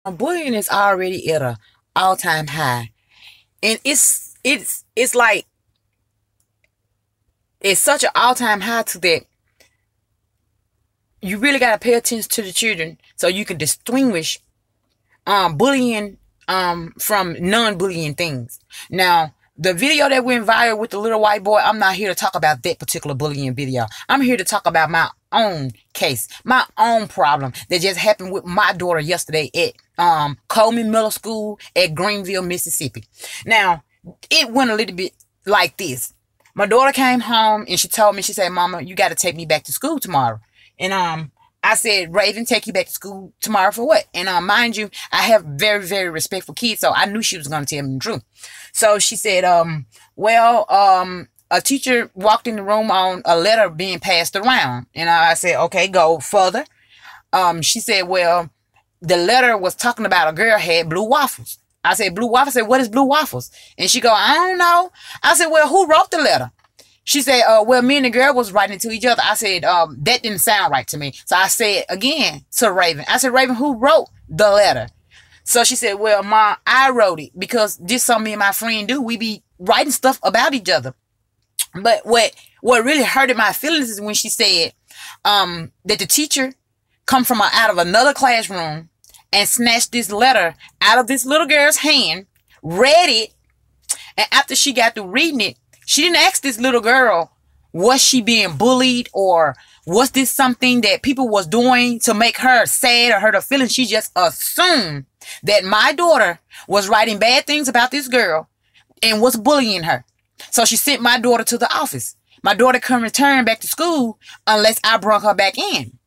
Bullying is already at a all-time high, and it's like it's such an all-time high to that you really got to pay attention to the children so you can distinguish bullying from non-bullying things. Now, the video that went viral with the little white boy, I'm not here to talk about that particular bullying video. I'm here to talk about my own case, my own problem that just happened with my daughter yesterday at Coleman Middle School at Greenville, Mississippi. Now, it went a little bit like this. My daughter came home and she told me, she said, "Mama, you got to take me back to school tomorrow." And I said, "Raven, take you back to school tomorrow for what?" And mind you, I have very, very respectful kids, so I knew she was going to tell me the truth. So she said, a teacher walked in the room on a letter being passed around. And I said, "Okay, go further." She said, "Well, the letter was talking about a girl had blue waffles." I said, "Blue waffles?" I said, "What is blue waffles?" And she go, "I don't know." I said, "Well, who wrote the letter?" She said, "Well, me and the girl was writing to each other." I said, "That didn't sound right to me." So I said again to Raven, I said, "Raven, who wrote the letter?" So she said, "Well, Ma, I wrote it because this something me and my friend do. We be writing stuff about each other." But what really hurted my feelings is when she said that the teacher come from out of another classroom and snatched this letter out of this little girl's hand, read it, and after she got through reading it, she didn't ask this little girl, was she being bullied or was this something that people was doing to make her sad or hurt her feelings. She just assumed that my daughter was writing bad things about this girl and was bullying her. So she sent my daughter to the office. My daughter couldn't return back to school unless I brought her back in.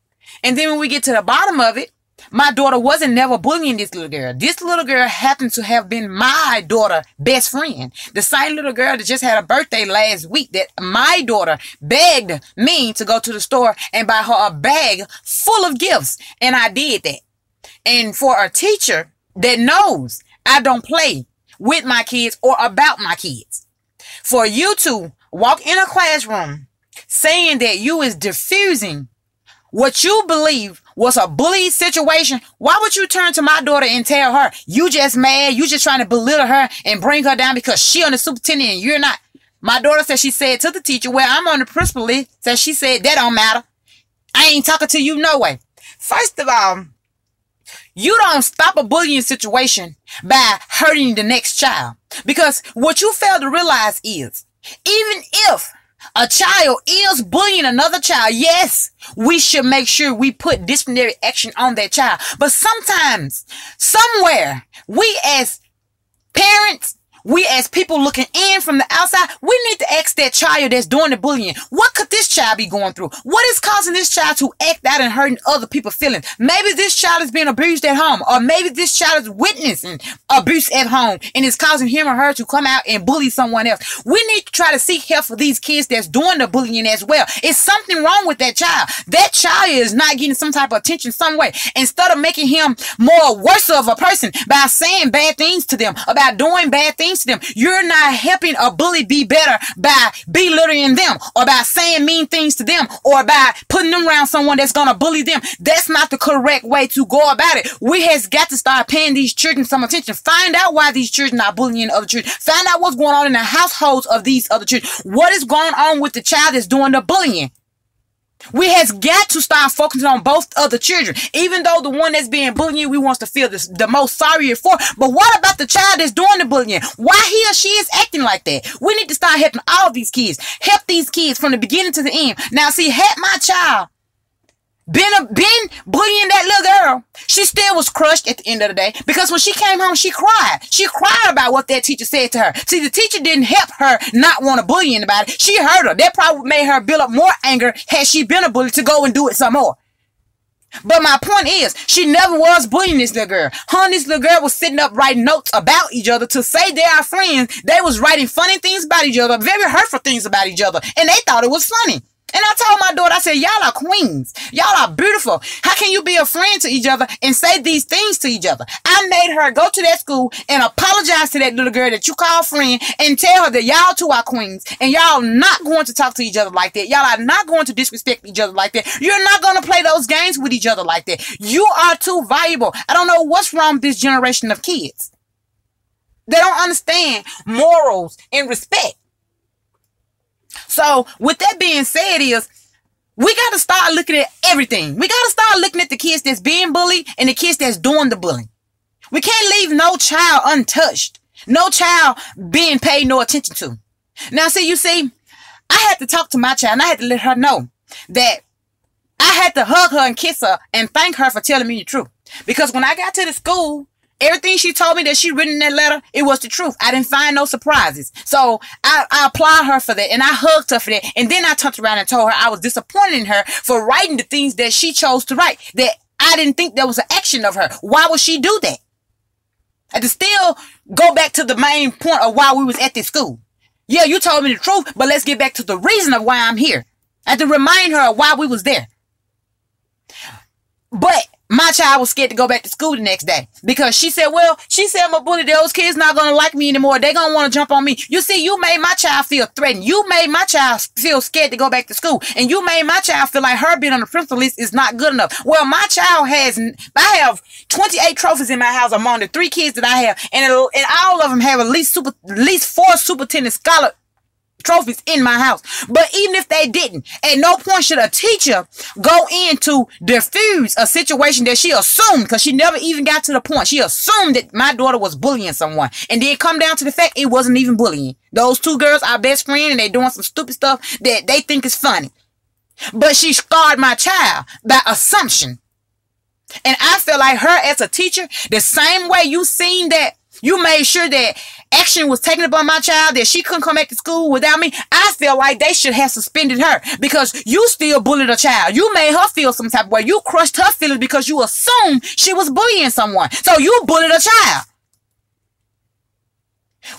And then when we get to the bottom of it, my daughter wasn't never bullying this little girl. This little girl happened to have been my daughter's best friend. The same little girl that just had a birthday last week that my daughter begged me to go to the store and buy her a bag full of gifts. And I did that. And for a teacher that knows I don't play with my kids or about my kids, for you to walk in a classroom saying that you is diffusing what you believe was a bully situation, why would you turn to my daughter and tell her you just mad, you just trying to belittle her and bring her down because she on the superintendent and you're not? My daughter said she said to the teacher, "Well, I'm on the principal list." So she said, "That don't matter. I ain't talking to you no way." First of all, you don't stop a bullying situation by hurting the next child. Because what you fail to realize is, even if a child is bullying another child, yes, we should make sure we put disciplinary action on that child. But sometimes, somewhere, we as parents, we as people looking in from the outside, we need to ask that child that's doing the bullying, what could this child be going through? What is causing this child to act out and hurting other people's feelings? Maybe this child is being abused at home, or maybe this child is witnessing abuse at home and it's causing him or her to come out and bully someone else. We need to try to seek help for these kids that's doing the bullying as well. Is something wrong with that child? That child is not getting some type of attention some way. Instead of making him more worse of a person by saying bad things to them, about doing bad things to them, you're not helping a bully be better by belittling them or by saying mean things to them or by putting them around someone that's going to bully them. That's not the correct way to go about it. We has got to start paying these children some attention. Find out why these children are bullying other children. Find out what's going on in the households of these other children. What is going on with the child that's doing the bullying? We has got to start focusing on both other children. Even though the one that's being bullied, we wants to feel the most sorry for. But what about the child that's doing the bullying? Why he or she is acting like that? We need to start helping all of these kids. Help these kids from the beginning to the end. Now, see, had my child been bullying that little girl, she still was crushed at the end of the day, because when she came home, she cried. She cried about what that teacher said to her. See, the teacher didn't help her not want to bully anybody. She hurt her. That probably made her build up more anger had she been a bully to go and do it some more. But my point is, she never was bullying this little girl. Her and this little girl was sitting up writing notes about each other to say they are friends. They was writing funny things about each other, very hurtful things about each other, and they thought it was funny. And I told my daughter, I said, y'all are queens. Y'all are beautiful. How can you be a friend to each other and say these things to each other? I made her go to that school and apologize to that little girl that you call friend and tell her that y'all two are queens and y'all not going to talk to each other like that. Y'all are not going to disrespect each other like that. You're not going to play those games with each other like that. You are too valuable. I don't know what's wrong with this generation of kids. They don't understand morals and respect. So with that being said is, we got to start looking at everything. We got to start looking at the kids that's being bullied and the kids that's doing the bullying. We can't leave no child untouched. No child being paid no attention to. Now, you see, I had to talk to my child and I had to let her know that I had to hug her and kiss her and thank her for telling me the truth. Because when I got to the school, everything she told me that she written in that letter, it was the truth. I didn't find no surprises. So I applaud her for that and I hugged her for that. And then I turned around and told her I was disappointed in her for writing the things that she chose to write. That I didn't think that was an action of her. Why would she do that? I had to still go back to the main point of why we was at this school. Yeah, you told me the truth, but let's get back to the reason of why I'm here. I had to remind her of why we was there. But my child was scared to go back to school the next day because she said, I'm a bully. Those kids not going to like me anymore. They're going to want to jump on me. You see, you made my child feel threatened. You made my child feel scared to go back to school. And you made my child feel like her being on the principal list is not good enough. Well, my child I have 28 trophies in my house among the 3 kids that I have. And all of them have at least 4 superintendent scholar trophies in my house. But even if they didn't, at no point should a teacher go in to diffuse a situation that she assumed, because she never even got to the point. She assumed that my daughter was bullying someone, and then come down to the fact it wasn't even bullying. Those 2 girls are best friends and they doing some stupid stuff that they think is funny. But she scarred my child by assumption. And I feel like her as a teacher, the same way you seen that you made sure that action was taken upon my child, that she couldn't come back to school without me, I feel like they should have suspended her because you still bullied a child. You made her feel some type of way. You crushed her feelings because you assumed she was bullying someone. So you bullied a child.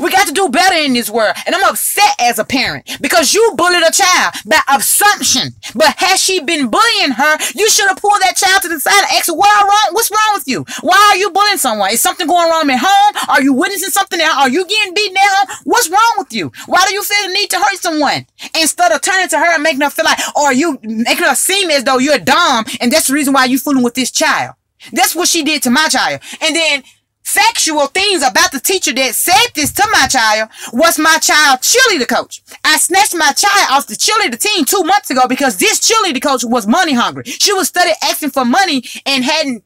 We got to do better in this world. And I'm upset as a parent because you bullied a child by assumption. But has she been bullying her, you should have pulled that child to the side and asked her, what's wrong with you? Why are you bullying someone? Is something going wrong at home? Are you witnessing something? Are you getting beaten at home? What's wrong with you? Why do you feel the need to hurt someone? Instead of turning to her and making her feel like, or you making her seem as though you're dumb and that's the reason why you're fooling with this child. That's what she did to my child. And then factual things about the teacher that said this to my child was my child cheerleader coach. I snatched my child off the cheerleader team 2 months ago because this cheerleader coach was money hungry. She was studying asking for money and hadn't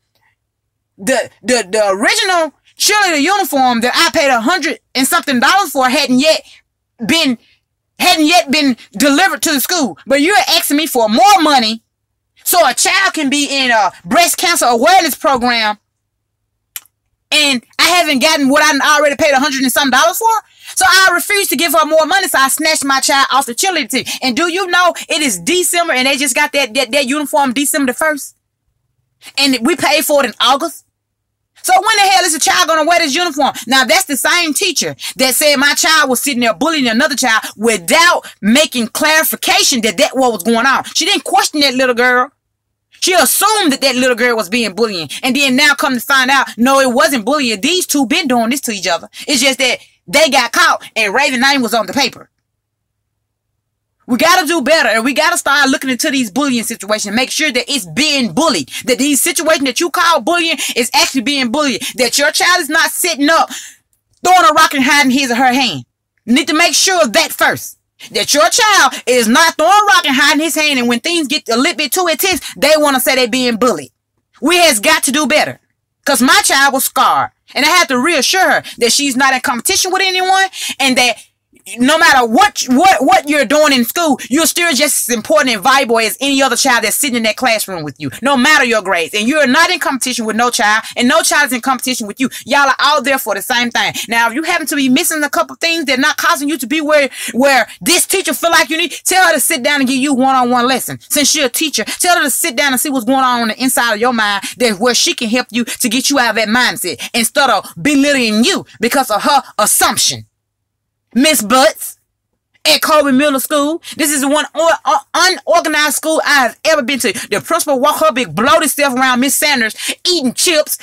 the original cheerleader uniform that I paid $100 and something for hadn't yet been delivered to the school. But you're asking me for more money so a child can be in a breast cancer awareness program. And I haven't gotten what I already paid $100 and something for. So I refused to give her more money. So I snatched my child off the cheerleader team. And do you know it is December and they just got that uniform December the 1st? And we paid for it in August. So when the hell is a child going to wear this uniform? Now that's the same teacher that said my child was sitting there bullying another child without making clarification that what was going on. She didn't question that little girl. She assumed that little girl was being bullying. And then now come to find out, no, it wasn't bullying. These two been doing this to each other. It's just that they got caught and Raven's name was on the paper. We got to do better. And we got to start looking into these bullying situations. Make sure that it's being bullied. That these situations that you call bullying is actually being bullied. That your child is not sitting up, throwing a rock and hiding his or her hand. You need to make sure of that first. That your child is not throwing a rock and hiding his hand, and when things get a little bit too intense, they want to say they're being bullied. We has got to do better. Because my child was scarred. And I have to reassure her that she's not in competition with anyone, and that no matter what you're doing in school, you're still just as important and valuable as any other child that's sitting in that classroom with you, no matter your grades. And you're not in competition with no child, and no child is in competition with you. Y'all are out there for the same thing. Now, if you happen to be missing a couple things that are not causing you to be where this teacher feel like you need, tell her to sit down and give you one-on-one lesson. Since you're a teacher, tell her to sit down and see what's going on the inside of your mind, that where she can help you to get you out of that mindset instead of belittling you because of her assumption. Miss Butts. at Colby Middle School. This is one unorganized school I have ever been to. The principal walk her big bloated self around Miss Sanders, eating chips,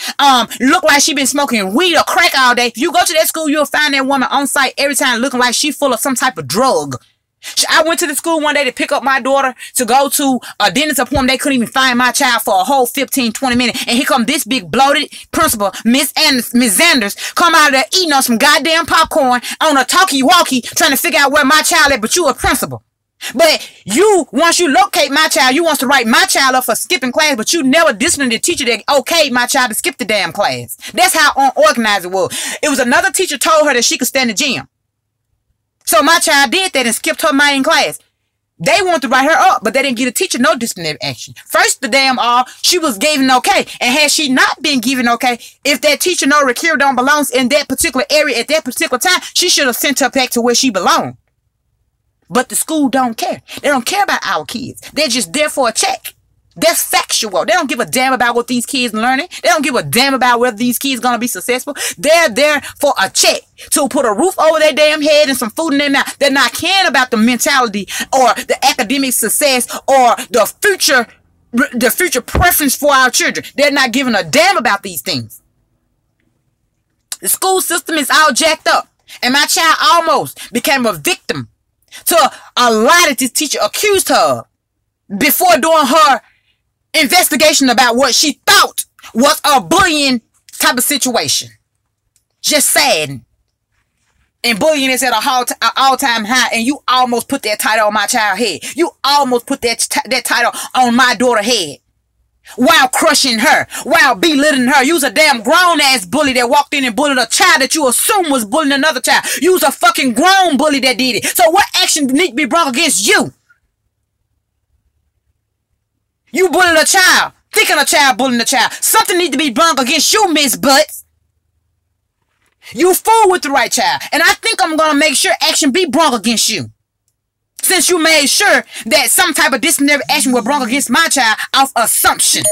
look like she been smoking weed or crack all day. If you go to that school, you'll find that woman on site every time looking like she full of some type of drug. I went to the school one day to pick up my daughter to go to a dentist appointment. They couldn't even find my child for a whole 15, 20 minutes. And here come this big bloated principal, Miss Sanders, come out of there eating on some goddamn popcorn on a talkie-walkie trying to figure out where my child is, but you a principal. But you, once you locate my child, you want to write my child up for skipping class, but you never disciplined the teacher that okayed my child to skip the damn class. That's how unorganized it was. It was another teacher told her that she could stand the gym. So my child did that and skipped her main class. They wanted to write her up, but they didn't give the teacher no disciplinary action. First, the damn she was given okay. And had she not been given okay, if that teacher know Rakira don't belongs in that particular area at that particular time, she should have sent her back to where she belonged. But the school don't care. They don't care about our kids. They're just there for a check. That's factual. They don't give a damn about what these kids learning. They don't give a damn about whether these kids gonna be successful. They're there for a check to put a roof over their damn head and some food in their mouth. They're not caring about the mentality or the academic success or the future preference for our children. They're not giving a damn about these things. The school system is all jacked up, and my child almost became a victim to a lie that this teacher accused her of before doing her investigation about what she thought was a bullying type of situation. Just sad. And bullying is at an all-time high, and you almost put that title on my child's head. You almost put that title on my daughter's head while crushing her, while belittling her. You was a damn grown-ass bully that walked in and bullied a child that you assume was bullying another child. You was a fucking grown bully that did it. So what action need to be brought against you? You bullying a child, thinking a child bullying a child. Something needs to be brought against you, Miss Butts. You fool with the right child. And I think I'm going to make sure action be brought against you. Since you made sure that some type of disciplinary action was brought against my child off assumption.